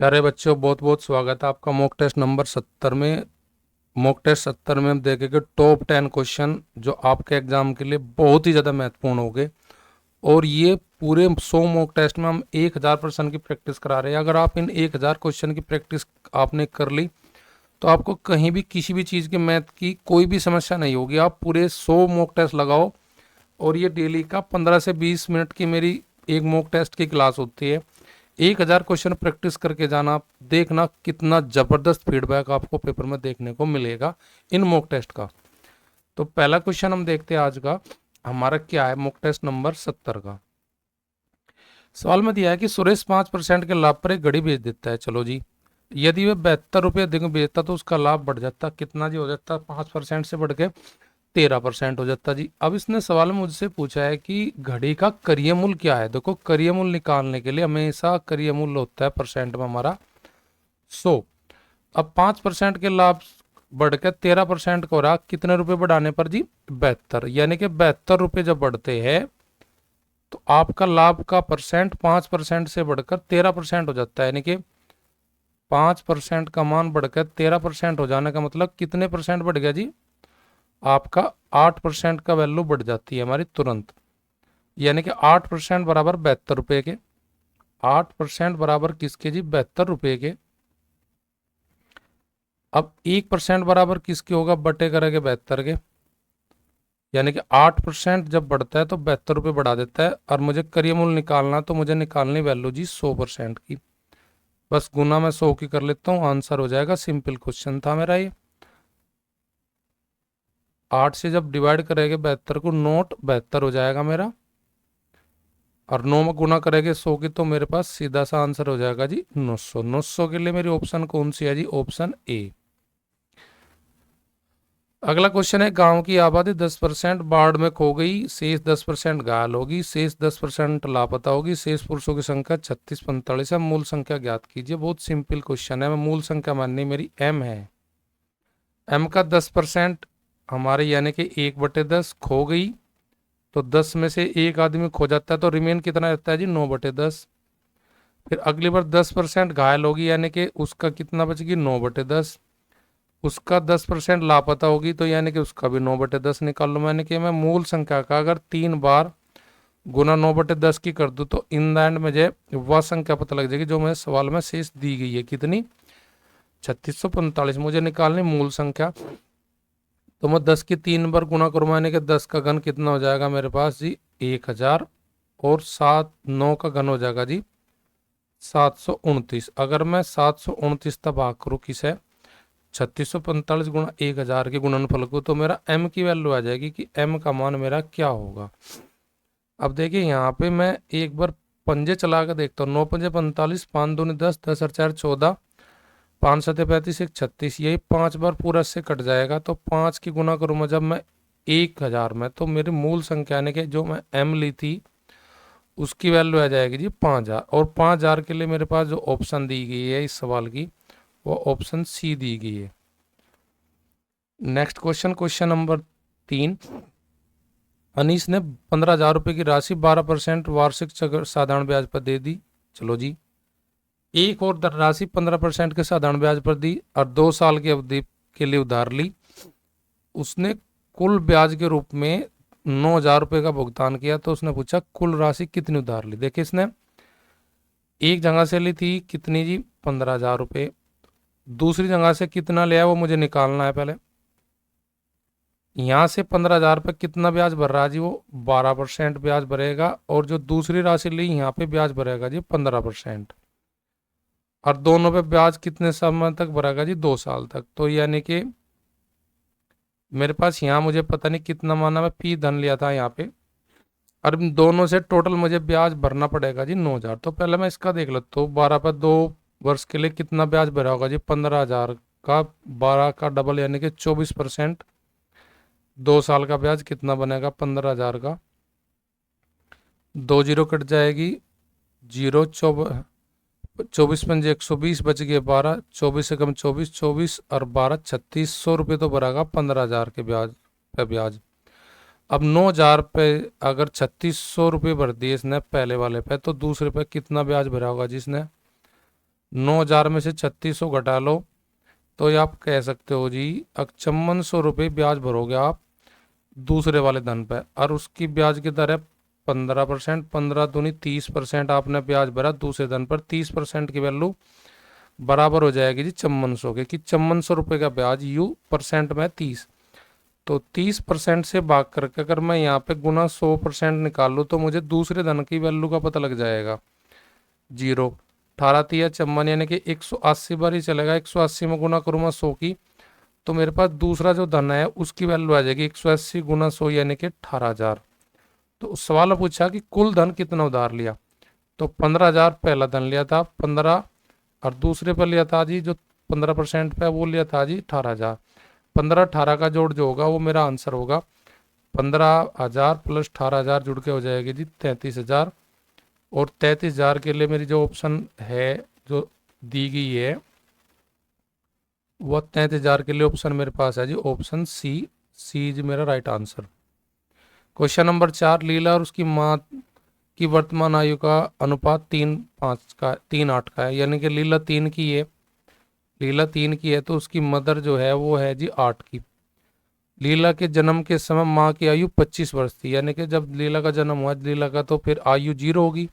प्यारे बच्चों, बहुत बहुत स्वागत है आपका मॉक टेस्ट नंबर 70 में। मॉक टेस्ट 70 में हम देखेंगे टॉप 10 क्वेश्चन जो आपके एग्जाम के लिए बहुत ही ज़्यादा महत्वपूर्ण होंगे। और ये पूरे 100 मॉक टेस्ट में हम 1000% की प्रैक्टिस करा रहे हैं। अगर आप इन 1000 क्वेश्चन की प्रैक्टिस आपने कर ली तो आपको कहीं भी किसी भी चीज़ के मैथ की कोई भी समस्या नहीं होगी। आप पूरे 100 मॉक टेस्ट लगाओ। और ये डेली का 15 से 20 मिनट की मेरी एक मॉक टेस्ट की क्लास होती है। 1000 क्वेश्चन प्रैक्टिस करके जाना, देखना कितना जबरदस्त फीडबैक आपको पेपर में देखने को मिलेगा इन मॉक टेस्ट का। तो पहला क्वेश्चन हम देखते हैं आज का। हमारा क्या है मॉक टेस्ट नंबर 70 का। सवाल में दिया है कि सुरेश 5% के लाभ पर एक घड़ी बेच देता है। चलो जी, यदि वह 72 रुपये अधिक बेचता तो उसका लाभ बढ़ जाता कितना जी? हो जाता 5% से बढ़ के 13% हो जाता जी। अब इसने सवाल में मुझसे पूछा है कि घड़ी का करिय मूल्य क्या है। देखो, करिय मूल्य निकालने के लिए हमेशा करिय मूल्य होता है परसेंट में हमारा 100। अब 5% के लाभ बढ़कर 13% को रहा, कितने रुपए बढ़ाने पर जी? 72। यानी कि 72 रुपये जब बढ़ते हैं तो आपका लाभ का परसेंट 5% से बढ़कर 13% हो जाता है। यानी कि 5% का मान बढ़कर 13% हो जाने का मतलब कितने परसेंट बढ़ गया जी? आपका 8% का वैल्यू बढ़ जाती है हमारी तुरंत। यानी कि 8% बराबर 72 रुपये के। 8% बराबर किसके जी? 72 रुपये के। अब 1% बराबर किसके होगा? बटे करेंगे 72 के। यानी कि 8% जब बढ़ता है तो 72 रुपये बढ़ा देता है। और मुझे करिय मूल्य निकालना, तो मुझे निकालनी वैल्यू जी 100% की। बस गुना में 100 की कर लेता हूँ, आंसर हो जाएगा। सिंपल क्वेश्चन था मेरा ये। 8 से जब डिवाइड करेंगे 72 को, नोट 72 हो जाएगा मेरा। और 9 में गुना करेंगे 100 की, तो मेरे पास सीधा सा आंसर हो जाएगा जी 900। 900 के लिए मेरी ऑप्शन कौन सी है जी? Option A. अगला क्वेश्चन है, गांव की आबादी 10% बाढ़ में खो गई, शेष 10% घायल होगी, शेष 10% लापता होगी, शेष पुरुषों की संख्या 36-45 है, मूल संख्या ज्ञात कीजिए। बहुत सिंपल क्वेश्चन है। मैं मूल संख्या माननी मेरी एम है। एम का 10% हमारे यानी कि 1/10 खो गई, तो 10 में से एक आदमी खो जाता है तो रिमेन कितना रहता है जी? 9/10। फिर अगली बार 10% घायल होगी, यानी कि उसका कितना बचेगी? 9/10। उसका 10% लापता होगी, तो यानी कि उसका भी 9/10 निकाल लो। यानी कि मैं मूल संख्या का अगर 3 बार गुना 9/10 की कर दूं तो इन द एंड मुझे वह संख्या पता लग जाएगी जो मैं सवाल में शेष दी गई है। कितनी? 3645। मुझे निकालनी मूल संख्या। तो मैं 10 की 3 बार गुना करूँ, यानी कि 10 का घन कितना हो जाएगा मेरे पास जी? 1000। और 9 का घन हो जाएगा जी 729। अगर मैं 729 तक भाग करूँ किसे? 3645 गुणा 1000 के गुणनफल को, तो मेरा m की वैल्यू आ जाएगी कि m का मान मेरा क्या होगा। अब देखिए यहाँ पे मैं एक बार पंजे चला कर देखता हूँ। 9 पंजे 45, 5 दूनी 10, 10 और 4 14, 5 सत्ते 35, 1 36। यही 5 बार पूरा से कट जाएगा, तो 5 की गुना करूँगा जब मैं 1000 में, तो मेरी मूल संख्या यानी कि जो मैं m ली थी उसकी वैल्यू आ जाएगी जी 5000। और 5000 के लिए मेरे पास जो ऑप्शन दी गई है इस सवाल की, वो ऑप्शन सी दी गई है। Next question, question number 3। Anees ने 15,000 रुपये की राशि 12% वार्षिक साधारण ब्याज पर दे दी। चलो जी, एक और राशि 15% के साधारण ब्याज पर दी और 2 साल की अवधि के लिए उधार ली। उसने कुल ब्याज के रूप में 9,000 रुपये का भुगतान किया, तो उसने पूछा कुल राशि कितनी उधार ली। देखिए, इसने एक जगह से ली थी कितनी जी? 15,000 रुपये। दूसरी जगह से कितना लिया वो मुझे निकालना है पहले। यहाँ से 15,000 रुपये कितना ब्याज भर रहा है जी? वो 12% ब्याज भरेगा। और जो दूसरी राशि ली यहाँ पे ब्याज भरेगा जी 15%। और दोनों पे ब्याज कितने समय तक भरेगा जी? 2 साल तक। तो यानी कि मेरे पास यहाँ मुझे पता नहीं कितना माना, मैं पी धन लिया था यहाँ पे। और इन दोनों से टोटल मुझे ब्याज भरना पड़ेगा जी 9,000। तो पहले मैं इसका देख लेता हूँ। 12 पर 2 वर्ष के लिए कितना ब्याज भरा होगा जी? 15,000 का 12 का डबल यानी कि 24%। 2 साल का ब्याज कितना बनेगा 15,000 का? 2 जीरो कट जाएगी, जीरो 24 पंजे 120, बच गए 12। 24 से कम 24, 24 और 12 3600 रुपये तो भरागा 15,000 के ब्याज पे ब्याज। अब 9,000 पे अगर 3600 रुपये भर दिए इसने पहले वाले पे, तो दूसरे पे कितना ब्याज भरा होगा जिसने? 9,000 में से 3600 घटा लो तो ये आप कह सकते हो जी 5500 रुपये ब्याज भरोगे आप दूसरे वाले धन पे, और उसकी ब्याज की दर है 15%। 15 दूनी 30% आपने ब्याज भरा दूसरे धन पर, 30% की वैल्यू बराबर हो जाएगी जी 5400 के, कि 5400 रुपये का ब्याज यू परसेंट में 30, तो 30% से भाग करके अगर मैं यहाँ पे गुना 100% निकाल लूँ तो मुझे दूसरे धन की वैल्यू का पता लग जाएगा। 0 18 तिया 54 यानी कि 180 बार ही चलेगा। 180 में गुना करूँ मैं 100 की, तो मेरे पास दूसरा जो धन है उसकी वैल्यू आ जाएगी 180 गुना 100 यानी कि 18,000। तो उस सवाल पूछा कि कुल धन कितना उधार लिया, तो 15,000 पहला धन लिया था 15, और दूसरे पर लिया था जी जो 15% पे वो लिया था जी 18,000। 15 18 का जोड़ जो होगा वो मेरा आंसर होगा 15,000 प्लस 18,000 जुड़ के हो जाएगी जी 33,000। और 33,000 के लिए मेरी जो ऑप्शन है जो दी गई है वह 33,000 के लिए ऑप्शन मेरे पास है जी ऑप्शन सी। सी जी मेरा राइट आंसर। क्वेश्चन नंबर 4, लीला और उसकी माँ की वर्तमान आयु का अनुपात 3:5 का 3:8 का है, यानी कि लीला 3 की है, लीला 3 की है तो उसकी मदर जो है वो है जी 8 की। लीला के जन्म के समय माँ की आयु 25 वर्ष थी, यानी कि जब लीला का जन्म हुआ लीला का तो फिर आयु 0 होगी,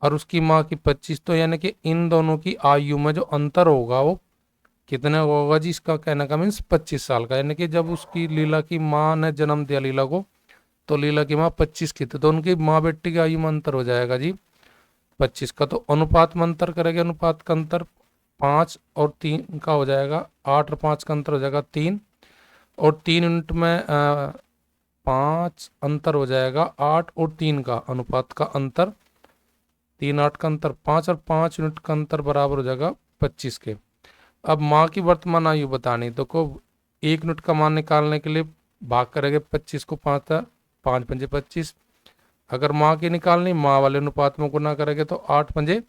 और उसकी माँ की 25, तो यानी कि इन दोनों की आयु में जो अंतर होगा वो कितने होगा जी, इसका कहने का मीन्स 25 साल का। यानी कि जब उसकी लीला की माँ ने जन्म दिया लीला को तो लीला की माँ 25 की थी, तो उनकी माँ बेटी की आयु में अंतर हो जाएगा जी 25 का। तो अनुपात में अंतर करेंगे, अनुपात का अंतर 5 और 3 का हो जाएगा, 8 और 5 का अंतर हो जाएगा 3, और 3 यूनिट में 5 अंतर हो जाएगा 8 और 3 का अनुपात का अंतर, 3 8 का अंतर 5 और 5 यूनिट का अंतर बराबर हो जाएगा 25 के। अब माँ की वर्तमान आयु बतानी तो को 1 यूनिट का मान निकालने के लिए भाग करेंगे 25 को 5 5 पंजे 25। अगर माँ की निकालनी माँ वाले अनुपात में गुना करेंगे तो 8 पंजे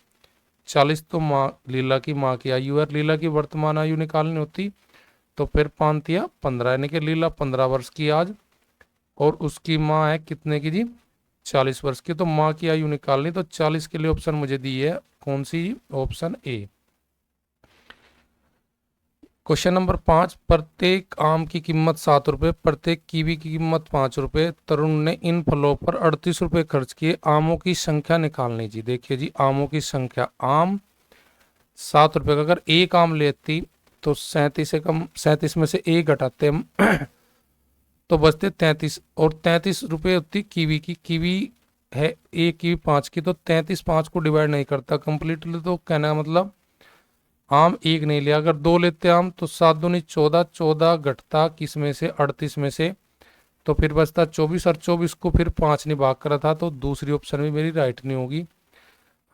40, तो माँ लीला की माँ की आयु है, लीला की वर्तमान आयु निकालनी होती तो फिर 5 तिया 15, यानी कि लीला 15 वर्ष की आज और उसकी माँ है कितने की जी 40 वर्ष की। तो माँ की आयु निकालनी तो 40 के लिए ऑप्शन मुझे दी है कौन सी, ऑप्शन ए। क्वेश्चन नंबर 5, प्रत्येक आम की कीमत 7 रुपये, प्रत्येक कीवी की कीमत 5 रुपये। तरुण ने इन फलों पर 38 रुपये खर्च किए, आमों की संख्या निकालनी जी। देखिए जी आमों की संख्या, आम 7 रुपये का अगर एक आम लेती तो 37 से कम 37 में से एक घटाते हम तो बचते 33, और 33 रुपये होती कीवी की, कीवी है एक कीवी 5 की, तो 33 5 को डिवाइड नहीं करता कंप्लीटली, तो कहना का मतलब आम एक नहीं लिया। अगर 2 लेते आम तो 7 दूनी 14, 14 घटता किस में से 38 में से, तो फिर बचता 24, और 24 को फिर 5 ने भाग करा था, तो दूसरी ऑप्शन भी मेरी राइट नहीं होगी।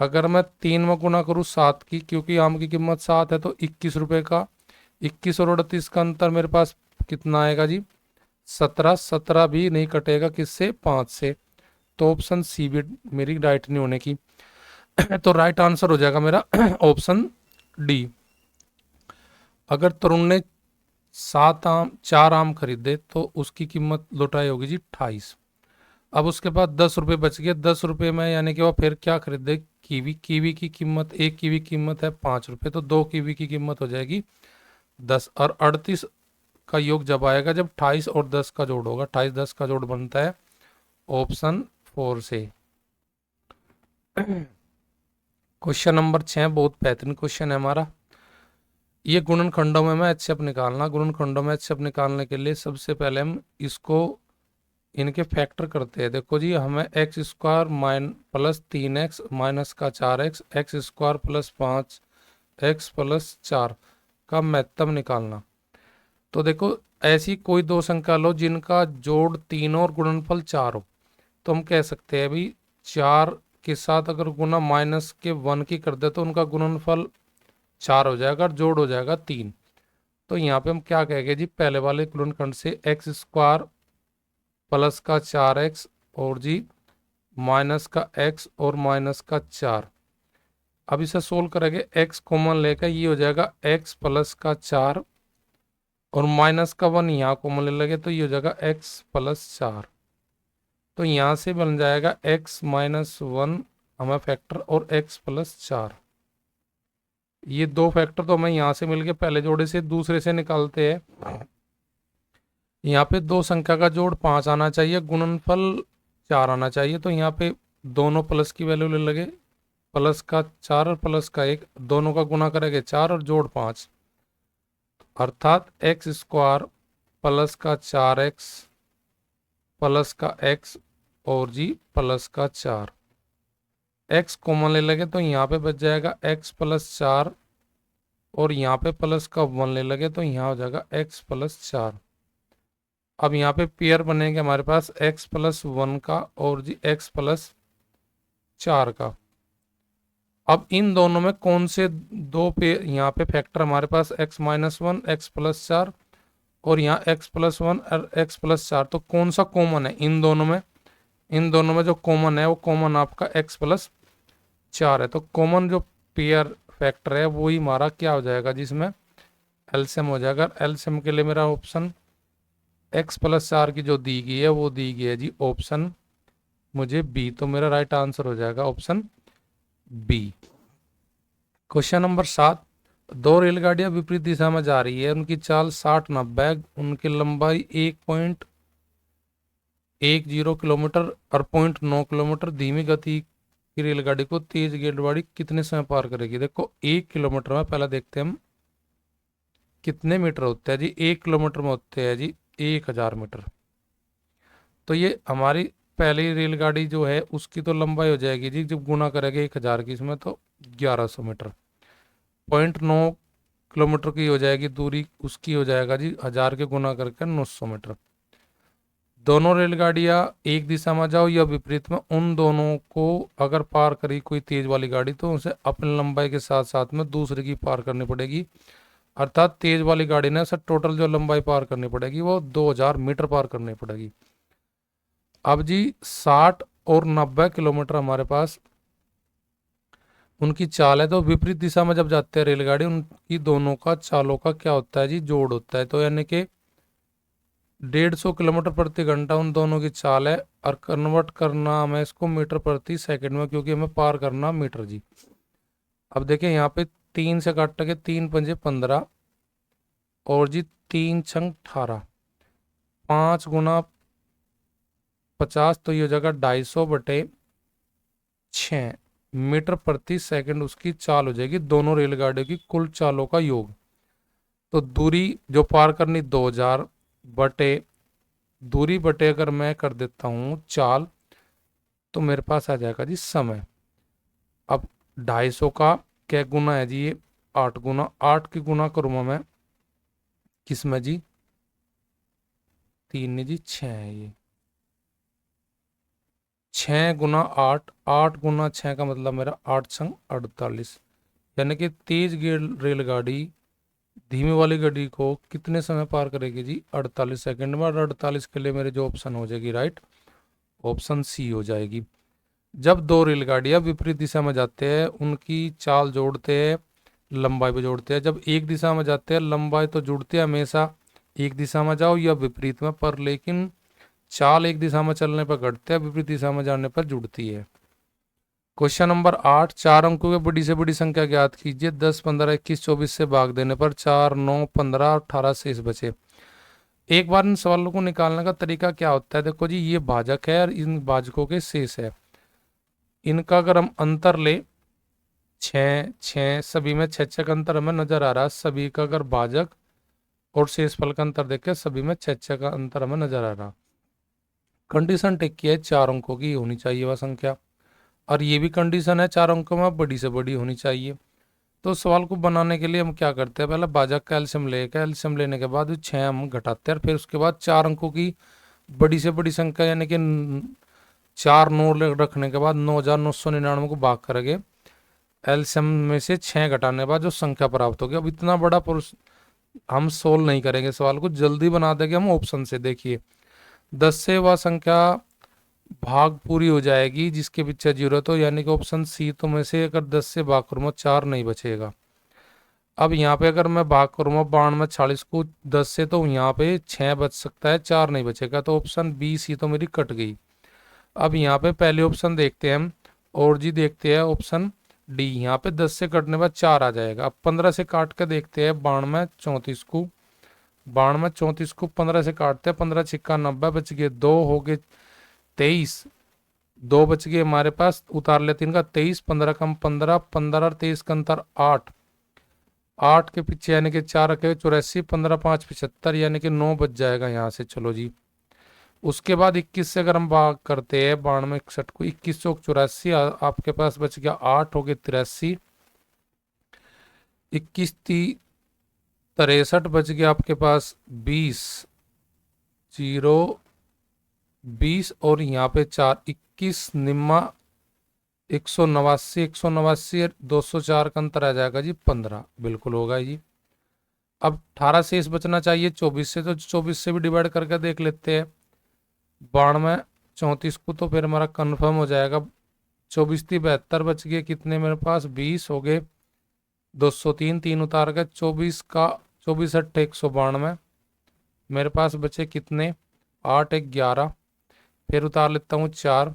अगर मैं 3 में गुना करूँ 7 की, क्योंकि आम की कीमत 7 है तो 21 रुपये का, 21 और 38 का अंतर मेरे पास कितना आएगा जी 17, 17 भी नहीं कटेगा किससे 5 से, तो ऑप्शन सी भी मेरी राइट नहीं होने की। तो राइट आंसर हो जाएगा मेरा ऑप्शन डी। अगर तरुण ने 4 आम खरीदे तो उसकी कीमत लौटाई होगी जी 28। अब उसके बाद 10 रुपये बच गए, 10 रुपये में यानी कि वह फिर क्या खरीदे, कीवी, कीवी की कीमत, एक कीवी की कीमत है 5 रुपये, तो 2 कीवी की कीमत हो जाएगी 10, और 38 का योग जब आएगा जब 28 और 10 का जोड़ होगा, 28 10 का जोड़ बनता है ऑप्शन 4 से। क्वेश्चन नंबर 6 बहुत बेहतरीन क्वेश्चन है हमारा। ये गुणनखंडों में मैं एचसीएफ निकालना, गुणनखंडों में एचसीएफ निकालने के लिए सबसे पहले हम इसको इनके फैक्टर करते हैं। देखो जी हमें x square plus 3x minus का 4x, x square plus 5x plus 4 का महत्तम निकालना। तो देखो ऐसी कोई दो संख्या लो जिनका जोड़ 3 और गुणनफल 4 हो, तो हम कह सकते हैं अभी 4 के साथ अगर गुना माइनस के 1 की कर दे तो उनका गुणनफल 4 हो जाएगा और जोड़ हो जाएगा 3। तो यहाँ पे हम क्या कहेंगे जी पहले वाले गुणनखंड से एक्स स्क्वायर प्लस का 4x और जी माइनस का x और माइनस का 4। अब इसे सोल्व करेंगे, x कॉमन लेकर ये हो जाएगा x प्लस का 4 और माइनस का 1 यहाँ कॉमन ले लेंगे तो ये हो जाएगा x प्लस 4। तो यहाँ से बन जाएगा x माइनस 1 हमें फैक्टर और x प्लस 4। ये दो फैक्टर तो हमें यहाँ से मिल गए, पहले जोड़े से दूसरे से निकालते हैं। यहाँ पे दो संख्या का जोड़ 5 आना चाहिए, गुणनफल 4 आना चाहिए, तो यहाँ पे दोनों प्लस की वैल्यू ले लगे, प्लस का 4 और प्लस का 1, दोनों का गुना करेंगे 4 और जोड़ 5, अर्थात एक्स स्क्वायर प्लस का 4x प्लस का x और जी प्लस का 4। x कॉमन ले लगे तो यहाँ पे बच जाएगा x प्लस 4, और यहाँ पे प्लस का 1 ले लगे तो यहाँ हो जाएगा x प्लस 4। अब यहाँ पे पेयर बनेंगे हमारे पास x प्लस 1 का और जी x प्लस 4 का। अब इन दोनों में कौन से दो पे यहाँ पे फैक्टर हमारे पास x माइनस 1 x प्लस 4 और यहाँ x प्लस 1 और x प्लस 4, तो कौन सा कॉमन है इन दोनों में? इन दोनों में जो कॉमन है वो कॉमन आपका x प्लस 4 है। तो कॉमन जो पेयर फैक्टर है वही हमारा क्या हो जाएगा, जिसमें एलसीएम हो जाएगा। एलसीएम के लिए मेरा ऑप्शन x प्लस 4 की जो दी गई है वो दी गई है जी ऑप्शन मुझे बी, तो मेरा राइट आंसर हो जाएगा ऑप्शन बी। क्वेश्चन नंबर 7, दो रेलगाड़ियां विपरीत दिशा में जा रही है, उनकी चाल 60-90, उनकी लंबाई 1.10 किलोमीटर और 0.9 किलोमीटर, धीमी गति की रेलगाड़ी को तेज गेंदबाजी कितने समय पार करेगी? देखो 1 किलोमीटर में पहले देखते हैं हम कितने मीटर होते हैं जी। 1 किलोमीटर में होते हैं जी 1000 मीटर। तो ये हमारी पहली रेलगाड़ी जो है उसकी तो लंबाई हो जाएगी जी, जब गुना करेंगे 1000 की इसमें तो 1100 मीटर। 0.9 किलोमीटर की हो जाएगी दूरी, उसकी हो जाएगा जी 1000 के गुना करके 900 मीटर। दोनों रेलगाड़ियां एक दिशा में जाओ या विपरीत में, उन दोनों को अगर पार करी कोई तेज वाली गाड़ी तो उसे अपनी लंबाई के साथ साथ में दूसरे की पार करनी पड़ेगी, अर्थात तेज वाली गाड़ी ने सर टोटल जो लंबाई पार करनी पड़ेगी वो 2000 मीटर पार करनी पड़ेगी। अब जी 60 और 90 किलोमीटर हमारे पास उनकी चाल है, तो विपरीत दिशा में जब जाते हैं रेलगाड़ी उनकी दोनों का चालों का क्या होता है जी, जोड़ होता है। तो यानी कि 150 किलोमीटर प्रति घंटा उन दोनों की चाल है, और कन्वर्ट करना हमें इसको मीटर प्रति सेकंड में, क्योंकि हमें पार करना मीटर जी। अब देखिए यहाँ पे 3 से काट के 3 पंजे 15 और जी 3 छंग 18, 5 गुना 50, तो ये हो जाएगा 250/6 मीटर प्रति सेकंड उसकी चाल हो जाएगी, दोनों रेलगाड़ियों की कुल चालों का योग। तो दूरी जो पार करनी 2000 बटे दूरी बटे अगर मैं कर देता हूं चाल, तो मेरे पास आ जाएगा जी समय। अब 250 का क्या गुना है जी, ये 8 गुना 8 की गुना करूंगा मैं किसमें जी, 3 नहीं जी 6 है ये, 6 गुना 8, 8 गुना 6 का मतलब मेरा 8 संग 48, यानी कि तेज रेलगाड़ी धीमी वाली गाड़ी को कितने समय पार करेगी जी, 48 सेकंड में। और 48 के लिए मेरे जो ऑप्शन हो जाएगी राइट ऑप्शन सी हो जाएगी। जब दो रेलगाड़ियां विपरीत दिशा में जाते हैं उनकी चाल जोड़ते हैं, लंबाई भी जोड़ते हैं। जब एक दिशा में जाते हैं लंबाई तो जुड़ती है हमेशा, एक दिशा में जाओ या विपरीत में, पर लेकिन चाल एक दिशा में चलने पर घटते हैं, विपरीत दिशा में जाने पर जुड़ती है। क्वेश्चन नंबर 8, 4 अंकों की बड़ी से बड़ी संख्या ज्ञात कीजिए। 10, 15, 21, 24 से भाग देने पर 4, 9, 15, 18 शेष बचे। एक बार इन सवालों को निकालने का तरीका क्या होता है, देखो जी ये भाजक है और इन भाजकों के शेष है, इनका अगर हम अंतर ले 6, 6 सभी में 6 का अंतर हमें नजर आ रहा है, सभी का अगर भाजक और शेषफल का अंतर देखें सभी में 6 का अंतर हमें नजर आ रहा। कंडीशन टिक की है 4 अंकों की होनी चाहिए वह संख्या, और ये भी कंडीशन है 4 अंकों में बड़ी से बड़ी होनी चाहिए। तो सवाल को बनाने के लिए हम क्या करते हैं, पहले भाजक का एलसीएम लेकर, एलसीएम लेने के बाद 6 हम घटाते हैं, और फिर उसके बाद 4 अंकों की बड़ी से बड़ी संख्या यानी कि 4 9 रखने के बाद 9999 को भाग करेंगे, एलसीएम में से 6 घटाने के बाद जो संख्या प्राप्त होगी। अब इतना बड़ा हम सोल्व नहीं करेंगे सवाल को, जल्दी बना देंगे हम ऑप्शन से। देखिए 10 से वह संख्या भाग पूरी हो जाएगी जिसके पीछे 0, तो यानी कि ऑप्शन सी, तो में से अगर 10 से भाग करूँगा 4 नहीं बचेगा। अब यहाँ पे अगर मैं भाग करूँगा 92 में 40 को 10 से, तो यहाँ पे 6 बच सकता है, 4 नहीं बचेगा, तो ऑप्शन बी सी तो मेरी कट गई। अब यहाँ पे पहले ऑप्शन देखते हैं हम, और जी देखते हैं ऑप्शन डी। यहाँ पे 10 से कटने बाद 4 आ जाएगा। अब 15 से काट के देखते हैं 92 34 को, 92 34 को 15 से काटते हैं, 15 छिक्का 90 बच गए, 2 हो गए 23, 2 बच गए हमारे पास, उतार लेते इनका 23, 15 कम 15, 15 और 23 का अंतर 8, 8 के पीछे यानी कि 4 रखे 84, 15 5 75 यानी कि 9 बच जाएगा यहाँ से। चलो जी, उसके बाद 21 से अगर हम भाग करते हैं 92 61 को, 21 चौक 84, आपके पास बच गया 8 हो गए 83, 21 63 बच गया आपके पास 20 0 20 और यहाँ पे 4 21 निम्मा 189 189 204 का अंतर आ जाएगा जी 15, बिल्कुल होगा जी। अब 18 शेष बचना चाहिए 24 से, तो 24 से भी डिवाइड करके देख लेते हैं 92 34 को, तो फिर हमारा कंफर्म हो जाएगा। 24 थी 72 बच गए, कितने मेरे पास 20 हो गए 203, 3 उतार गए 24 का 24 8 192, मेरे पास बचे कितने 8 1 11, फिर उतार लेता हूँ 4,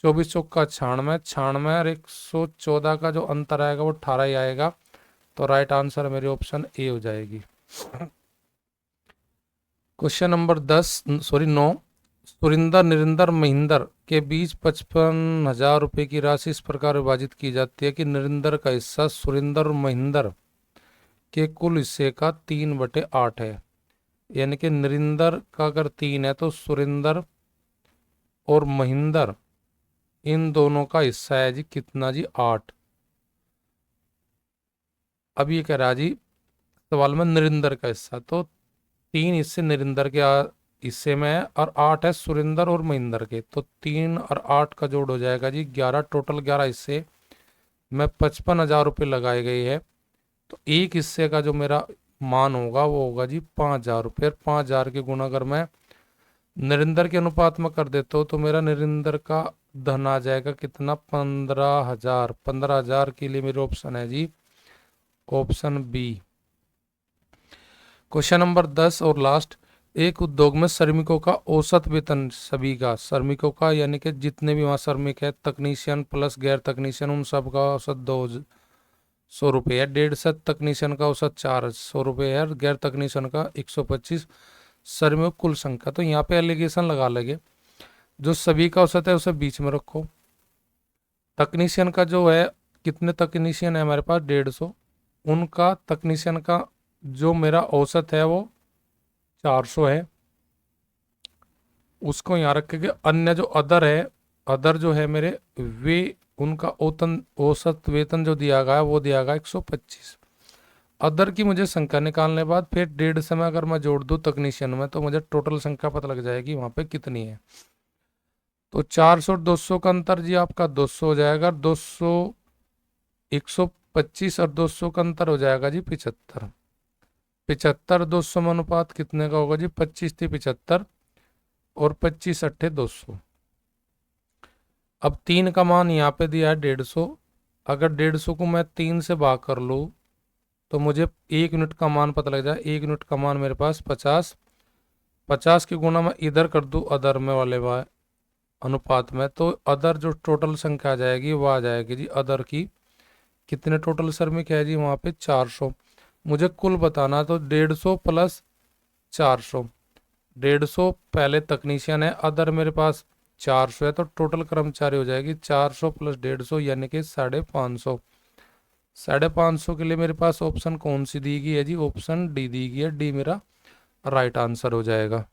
24 चौका 96, 96 और 114 का जो अंतर आएगा वो 18 ही आएगा। तो राइट आंसर मेरी ऑप्शन ए हो जाएगी। क्वेश्चन नंबर 9, सुरिंदर नरिंदर महिंदर के बीच 55,000 रुपए की राशि इस प्रकार विभाजित की जाती है कि नरिंदर का हिस्सा सुरिंदर और महिंदर के कुल हिस्से का 3/8 है। यानी कि नरिंदर का अगर 3 है तो सुरिंदर और महिंदर इन दोनों का हिस्सा है जी कितना जी 8। अब ये कह रहा जी सवाल में नरिंदर का हिस्सा, तो 3 हिस्से नरिंदर के हिस्से में है और 8 है सुरिंदर और महिंदर के, तो 3 और 8 का जोड़ हो जाएगा जी 11, टोटल 11 हिस्से में 55,000 रुपये लगाए गए हैं। तो एक हिस्से का जो मेरा मान होगा वो होगा जी 5,000 रुपये। 5,000 के गुना अगर मैं नरिंदर के अनुपात में कर देता हूँ तो मेरा नरिंदर का धन आ जाएगा कितना 15,000। 15,000 के लिए मेरा ऑप्शन है जी ऑप्शन बी। क्वेश्चन नंबर 10 और लास्ट, एक उद्योग में श्रमिकों का औसत वेतन, सभी का श्रमिकों का यानी कि जितने भी वहाँ श्रमिक है, तकनीशियन प्लस गैर तकनीशियन, उन सब का औसत 200 रुपये है। 150 तकनीशियन का औसत 400 रुपये है और गैर तकनीशियन का 125। श्रमिकों कुल संख्या, तो यहाँ पे एलिगेशन लगा लेंगे, जो सभी का औसत है उसे बीच में रखो। तकनीशियन का जो है, कितने तकनीशियन है हमारे पास 150, उनका तकनीशियन का जो मेरा औसत है वो 400 है, उसको यहाँ रखेंगे। अन्य जो अदर है, अदर जो है मेरे वे, उनका औसत वेतन जो दिया गया है वो दिया गया 125। अदर की मुझे संख्या निकालने बाद फिर 1.5 से मैं अगर मैं जोड़ दूँ तकनीशियन में तो मुझे टोटल संख्या पता लग जाएगी वहाँ पे कितनी है। तो 400 और 200 का अंतर जी आपका 200 हो जाएगा, 200 125 और 200 का अंतर हो जाएगा जी 75। 75 200 में अनुपात कितने का होगा जी 25 थी 75 और 25 अट्ठे 200। अब 3 का मान यहाँ पे दिया है 150, अगर 150 को मैं 3 से भाग कर लूँ तो मुझे 1 यूनिट का मान पता लग जाए। 1 यूनिट का मान मेरे पास 50, 50 की गुना मैं इधर कर दूँ अदर में वाले अनुपात में, तो अदर जो टोटल संख्या आ जाएगी वो आ जाएगी जी अदर की कितने टोटल श्रमिक है जी वहाँ पे 400। मुझे कुल बताना, तो 150 प्लस 400, 150 पहले तकनीशियन है, अदर मेरे पास 400 है, तो टोटल कर्मचारी हो जाएगी 400 प्लस 150 यानी कि 550। 550 के लिए मेरे पास ऑप्शन कौन सी दी गई है जी ऑप्शन डी दी गई है। डी मेरा राइट आंसर हो जाएगा।